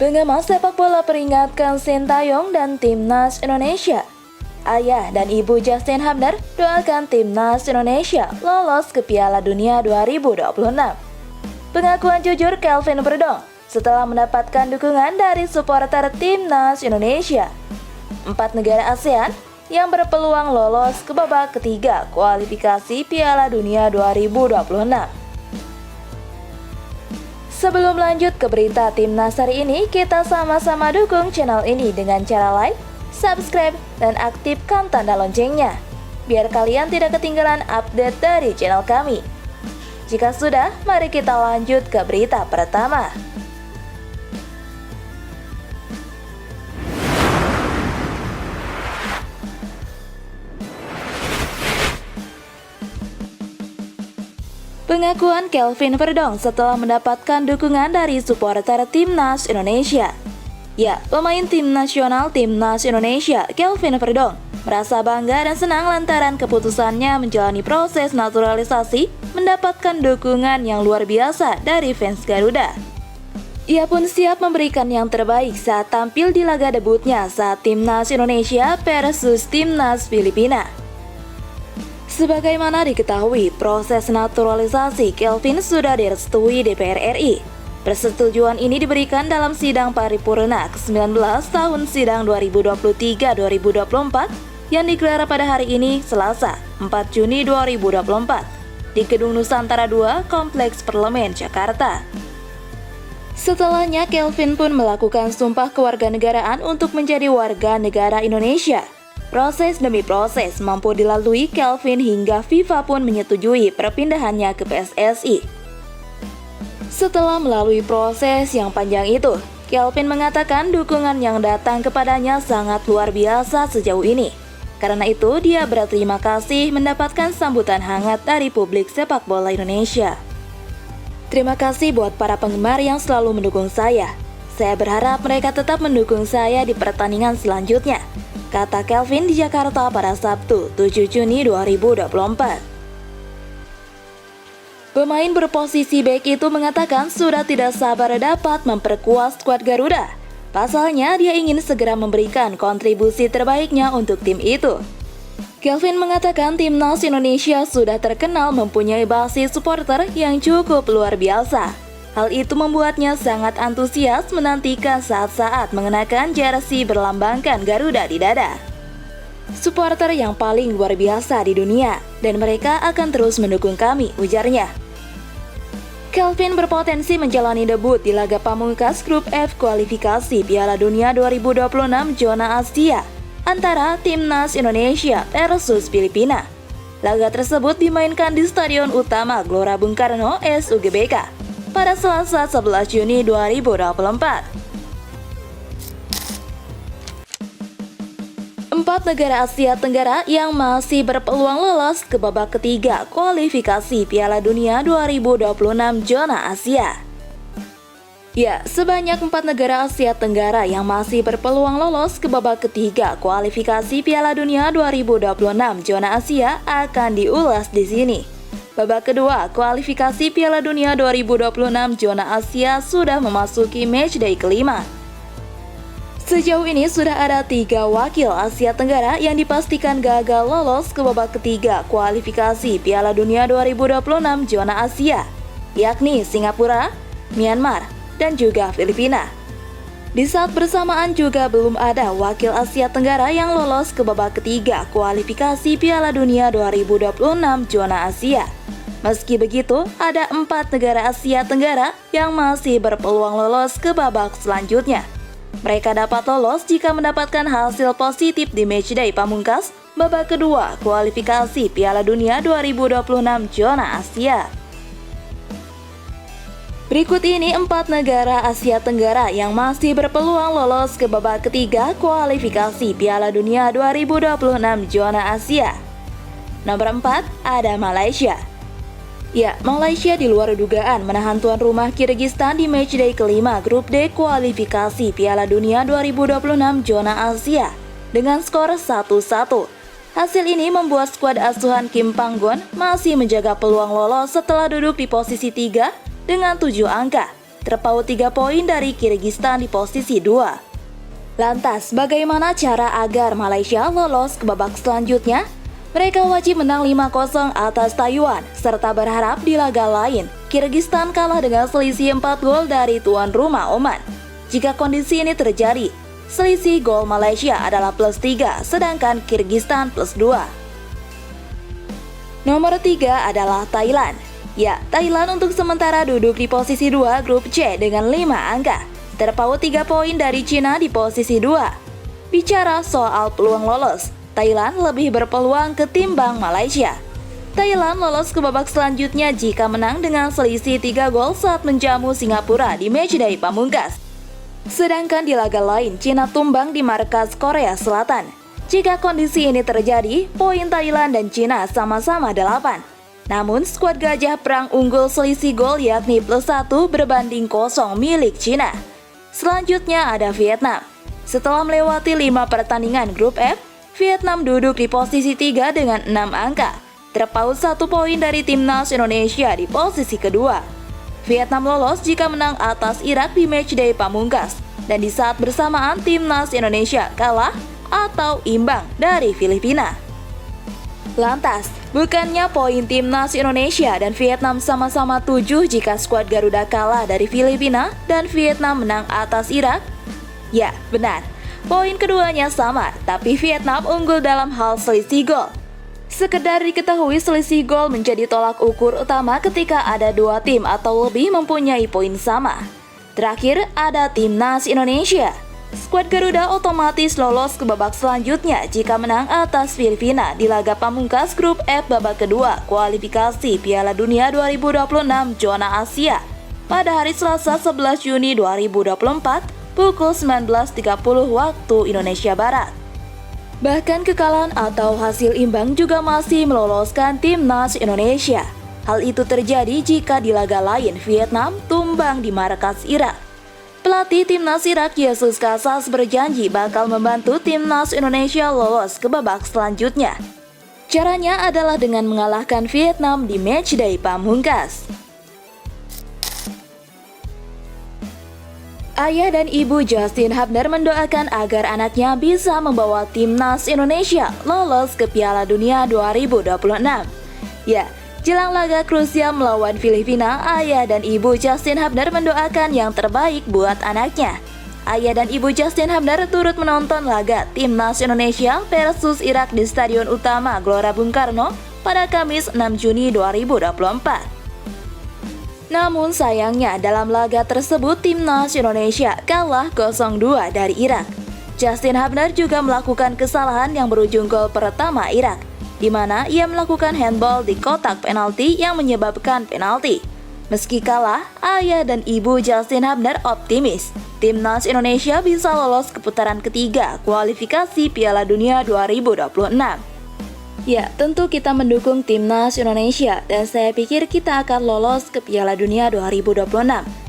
Pengamat sepak bola peringatkan Sintayong dan Timnas Indonesia. Ayah dan ibu Justin Hubner doakan Timnas Indonesia lolos ke Piala Dunia 2026. Pengakuan jujur Kelvin Verdong setelah mendapatkan dukungan dari supporter Timnas Indonesia. 4 negara ASEAN yang berpeluang lolos ke babak ketiga kualifikasi Piala Dunia 2026. Sebelum lanjut ke berita Timnas hari ini, kita sama-sama dukung channel ini dengan cara like, subscribe, dan aktifkan tanda loncengnya, biar kalian tidak ketinggalan update dari channel kami. Jika sudah, mari kita lanjut ke berita pertama. Pengakuan Kelvin Verdong setelah mendapatkan dukungan dari supporter Timnas Indonesia. Ya, pemain tim nasional Timnas Indonesia, Kelvin Verdong, merasa bangga dan senang lantaran keputusannya menjalani proses naturalisasi mendapatkan dukungan yang luar biasa dari fans Garuda. Ia pun siap memberikan yang terbaik saat tampil di laga debutnya saat Timnas Indonesia versus Timnas Filipina. Sebagaimana diketahui, proses naturalisasi Kelvin sudah direstui DPR RI. Persetujuan ini diberikan dalam sidang paripurna ke-19 tahun sidang 2023-2024 yang digelar pada hari ini, Selasa, 4 Juni 2024, di Gedung Nusantara II, Kompleks Parlemen, Jakarta. Setelahnya, Kelvin pun melakukan sumpah kewarganegaraan untuk menjadi warga negara Indonesia. Proses demi proses mampu dilalui Kelvin hingga FIFA pun menyetujui perpindahannya ke PSSI. Setelah melalui proses yang panjang itu, Kelvin mengatakan dukungan yang datang kepadanya sangat luar biasa sejauh ini. Karena itu, dia berterima kasih mendapatkan sambutan hangat dari publik sepak bola Indonesia. Terima kasih buat para penggemar yang selalu mendukung saya. Saya berharap mereka tetap mendukung saya di pertandingan selanjutnya, kata Kelvin di Jakarta pada Sabtu, 7 Juni 2024. Pemain berposisi bek itu mengatakan sudah tidak sabar dapat memperkuat skuad Garuda. Pasalnya, dia ingin segera memberikan kontribusi terbaiknya untuk tim itu. Kelvin mengatakan Timnas Indonesia sudah terkenal mempunyai basis supporter yang cukup luar biasa. Hal itu membuatnya sangat antusias menantikan saat-saat mengenakan jersey berlambangkan Garuda di dada. Supporter yang paling luar biasa di dunia, dan mereka akan terus mendukung kami, ujarnya. Kelvin berpotensi menjalani debut di laga pamungkas grup F kualifikasi Piala Dunia 2026 zona Asia antara Timnas Indonesia versus Filipina. Laga tersebut dimainkan di Stadion Utama Gelora Bung Karno SUGBK pada Selasa 11 Juni 2024. 4 negara Asia Tenggara yang masih berpeluang lolos ke babak ketiga kualifikasi Piala Dunia 2026 zona Asia. Ya, sebanyak 4 negara Asia Tenggara yang masih berpeluang lolos ke babak ketiga kualifikasi Piala Dunia 2026 zona Asia akan diulas di sini. Babak kedua kualifikasi Piala Dunia 2026 zona Asia sudah memasuki matchday kelima. Sejauh ini sudah ada 3 wakil Asia Tenggara yang dipastikan gagal lolos ke babak ketiga kualifikasi Piala Dunia 2026 zona Asia, yakni Singapura, Myanmar, dan juga Filipina. Di saat bersamaan juga belum ada wakil Asia Tenggara yang lolos ke babak ketiga kualifikasi Piala Dunia 2026 zona Asia. Meski begitu, ada 4 negara Asia Tenggara yang masih berpeluang lolos ke babak selanjutnya. Mereka dapat lolos jika mendapatkan hasil positif di matchday pamungkas babak kedua kualifikasi Piala Dunia 2026 zona Asia. Berikut ini 4 negara Asia Tenggara yang masih berpeluang lolos ke babak ketiga kualifikasi Piala Dunia 2026 zona Asia. Nomor 4 ada Malaysia. Ya, Malaysia di luar dugaan menahan tuan rumah Kirgistan di matchday kelima grup D kualifikasi Piala Dunia 2026 zona Asia dengan skor 1-1. Hasil ini membuat skuad asuhan Kim Panggon masih menjaga peluang lolos setelah duduk di posisi 3 dengan 7 angka. terpaut 3 poin dari Kirgistan di posisi 2. Lantas, bagaimana cara agar Malaysia lolos ke babak selanjutnya? Mereka wajib menang 5-0 atas Taiwan, serta berharap di laga lain, Kirgistan kalah dengan selisih 4 gol dari tuan rumah Oman. Jika kondisi ini terjadi, selisih gol Malaysia adalah +3, sedangkan Kirgistan +2. Nomor 3 adalah Thailand. Ya, Thailand untuk sementara duduk di posisi 2 grup C dengan 5 angka, terpaut 3 poin dari Cina di posisi 2. Bicara soal peluang lolos, Thailand lebih berpeluang ketimbang Malaysia. Thailand lolos ke babak selanjutnya jika menang dengan selisih 3 gol saat menjamu Singapura di matchday pamungkas. Sedangkan di laga lain, Cina tumbang di markas Korea Selatan. Jika kondisi ini terjadi, poin Thailand dan Cina sama-sama 8. Namun, skuad Gajah Perang unggul selisih gol yakni +1 berbanding 0 milik Cina. Selanjutnya ada Vietnam. Setelah melewati 5 pertandingan grup F, Vietnam duduk di posisi 3 dengan 6 angka, terpaut 1 poin dari timnas Indonesia di posisi kedua. Vietnam lolos jika menang atas Irak di matchday pamungkas, dan di saat bersamaan timnas Indonesia kalah atau imbang dari Filipina. Lantas, bukannya poin timnas Indonesia dan Vietnam sama-sama 7 jika skuad Garuda kalah dari Filipina dan Vietnam menang atas Irak? Ya, benar. Poin keduanya sama, tapi Vietnam unggul dalam hal selisih gol. Sekedar diketahui, selisih gol menjadi tolak ukur utama ketika ada 2 tim atau lebih mempunyai poin sama. Terakhir, ada timnas Indonesia. Skuad Garuda otomatis lolos ke babak selanjutnya jika menang atas Filipina di laga pamungkas grup F babak kedua kualifikasi Piala Dunia 2026 zona Asia pada hari Selasa 11 Juni 2024 pukul 19.30 waktu Indonesia Barat. Bahkan kekalahan atau hasil imbang juga masih meloloskan timnas Indonesia. Hal itu terjadi jika di laga lain Vietnam tumbang di markas Irak. Pelatih timnas Irak Jesus Casas berjanji bakal membantu timnas Indonesia lolos ke babak selanjutnya. Caranya adalah dengan mengalahkan Vietnam di matchday pamungkas. Ayah dan ibu Justin Hubner mendoakan agar anaknya bisa membawa timnas Indonesia lolos ke Piala Dunia 2026. Ya, jelang laga krusial melawan Filipina, ayah dan ibu Justin Hubner mendoakan yang terbaik buat anaknya. Ayah dan ibu Justin Hubner turut menonton laga timnas Indonesia versus Irak di Stadion Utama Gelora Bung Karno pada Kamis 6 Juni 2024. Namun sayangnya dalam laga tersebut timnas Indonesia kalah 0-2 dari Irak. Justin Hubner juga melakukan kesalahan yang berujung gol pertama Irak, di mana ia melakukan handball di kotak penalti yang menyebabkan penalti. Meski kalah, ayah dan ibu Justin Hubner optimis timnas Indonesia bisa lolos ke putaran ketiga kualifikasi Piala Dunia 2026. Ya, tentu kita mendukung timnas Indonesia dan saya pikir kita akan lolos ke Piala Dunia 2026,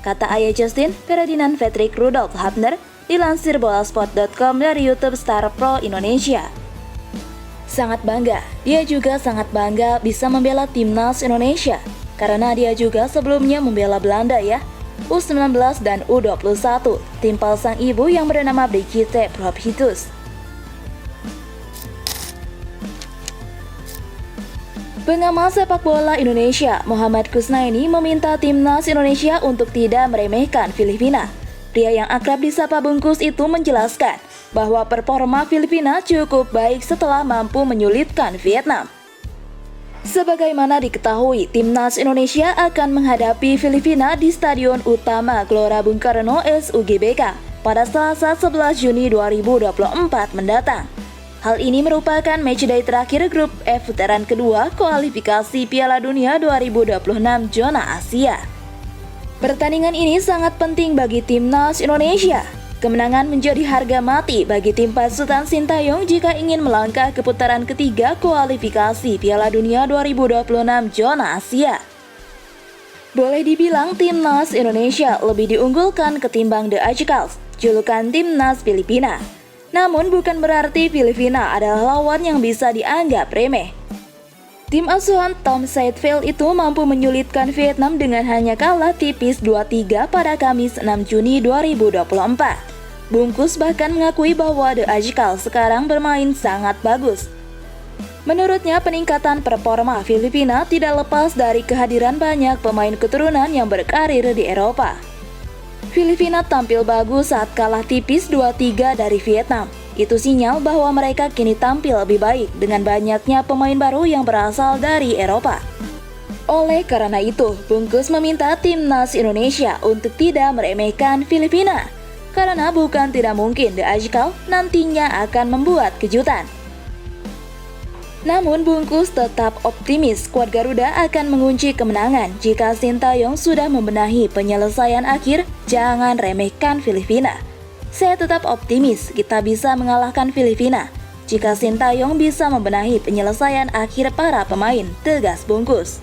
kata ayah Justin, Ferdinand Patrick Rudolf Hubner, dilansir bolasport.com dari YouTube Star Pro Indonesia. Sangat bangga, dia juga sangat bangga bisa membela timnas Indonesia, karena dia juga sebelumnya membela Belanda ya, U19 dan U21, timpal sang ibu yang bernama Brigitte Prophitus. Pengamat sepak bola Indonesia, Muhammad Kusnaini, meminta timnas Indonesia untuk tidak meremehkan Filipina. Pria yang akrab disapa Bungkus itu menjelaskan bahwa performa Filipina cukup baik setelah mampu menyulitkan Vietnam. Sebagaimana diketahui, timnas Indonesia akan menghadapi Filipina di Stadion Utama Gelora Bung Karno SUGBK pada Selasa 11 Juni 2024 mendatang. Hal ini merupakan matchday terakhir grup F putaran kedua kualifikasi Piala Dunia 2026 zona Asia. Pertandingan ini sangat penting bagi timnas Indonesia. Kemenangan menjadi harga mati bagi tim pasukan Sintayong jika ingin melangkah ke putaran ketiga kualifikasi Piala Dunia 2026 zona Asia. Boleh dibilang timnas Indonesia lebih diunggulkan ketimbang The Ajacals, julukan timnas Filipina. Namun bukan berarti Filipina adalah lawan yang bisa dianggap remeh. Tim asuhan Tom Saintfield itu mampu menyulitkan Vietnam dengan hanya kalah tipis 2-3 pada Kamis 6 Juni 2024. Bungkus bahkan mengakui bahwa The Ajkal sekarang bermain sangat bagus. Menurutnya, peningkatan performa Filipina tidak lepas dari kehadiran banyak pemain keturunan yang berkarir di Eropa. Filipina tampil bagus saat kalah tipis 2-3 dari Vietnam. Itu sinyal bahwa mereka kini tampil lebih baik dengan banyaknya pemain baru yang berasal dari Eropa. Oleh karena itu, Bungkus meminta timnas Indonesia untuk tidak meremehkan Filipina, karena bukan tidak mungkin The Ajkal nantinya akan membuat kejutan. Namun Bungkus tetap optimis skuad Garuda akan mengunci kemenangan jika Sintayong sudah membenahi penyelesaian akhir. Jangan remehkan Filipina. Saya tetap optimis kita bisa mengalahkan Filipina jika Sintayong bisa membenahi penyelesaian akhir para pemain, tegas Bungkus.